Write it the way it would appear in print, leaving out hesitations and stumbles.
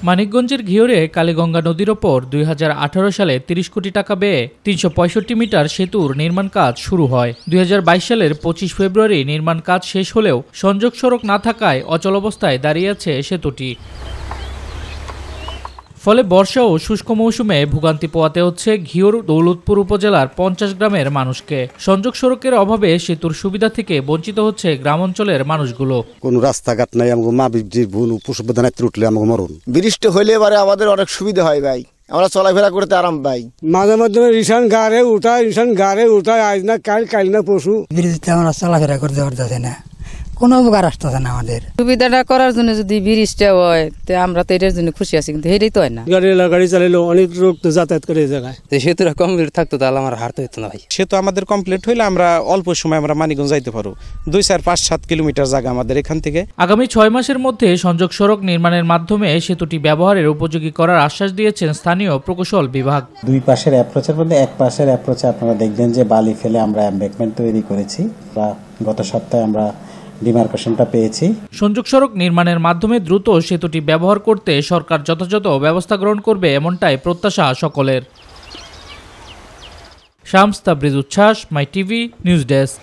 মানিকগঞ্জের ঘিওরে কালীগঙ্গা নদীর ওপর 2018 সালে 30 কোটি টাকা ব্যয়ে 365 মিটার সেতুর নির্মাণ কাজ শুরু হয়। 2022 সালের 25 ফেব্রুয়ারি নির্মাণ কাজ শেষ হলেও সংযোগ সড়ক না থাকায় অচলাবস্থায় দাঁড়িয়ে আছে সেতুটি। ফলে বর্ষা ও শুষ্ক মৌসুমে ভোগান্তি পোহাতে হচ্ছে ঘিওর দৌলতপুর উপজেলার 50 গ্রামের মানুষকে। সংযোগ সড়কের অভাবে সেতুর সুবিধা থেকে বঞ্চিত হচ্ছে গ্রামাঞ্চলের মানুষগুলো। কোনো রাস্তাঘাট নাই, আমাকে মা বিদ্যুৎ পশুপ্রধান উঠলে আমাকে মরণ। বৃষ্টি হইলে এবারে আমাদের অনেক সুবিধা হয় ভাই, আমরা চলাফেরা করতে আরাম পাই। মাঝে মধ্যে রিসান গাড়ে উঠায় আজ না কাল না পশু ব্রিজতে আমরা চলাফেরা করতে পারতেছি না, কোনো উপকার আসতেছে না আমাদের। সুবিধাটা করার জন্য যদি ব্রিজটা হয় তো আমরা তো এটার জন্য খুশি আছি, কিন্তু এটাই তো হয় না। গাড়ি চালাইলেও অনেক লোক যাতায়াত করে এই জায়গায়। সেতুটা কমপ্লিট থাকতো তাহলে আমার হারতে হতো না ভাই। সেতু আমাদের কমপ্লিট হইলে আমরা অল্প সময় আমরা মানিকগঞ্জ যাইতে পারবো। 2, 4, 5, 7 কিলোমিটার জায়গা আমাদের এখান থেকে। আগামী 6 মাসের মধ্যে সংযোগ সড়ক নির্মাণের মাধ্যমে সেতুটি ব্যবহারের উপযোগী করার আশ্বাস দিয়েছেন স্থানীয় প্রকৌশল বিভাগ। দুই পাশের অ্যাপ্রোচের মধ্যে এক পাশের অ্যাপ্রোচে আপনারা দেখবেন যে বালি ফেলে আমরা এমবেকমেন্ট তৈরি করেছি। গত সপ্তাহে আমরা ডিমার্কেশনটা পেয়েছি। সংযোগ সড়ক নির্মাণের মাধ্যমে দ্রুত সেতুটি ব্যবহার করতে সরকার যথাযথ ব্যবস্থা গ্রহণ করবে, এমনটাই প্রত্যাশা সকলের। শামস তাবরিজ উচ্ছ্বাস, মাই টিভি নিউজ ডেস্ক।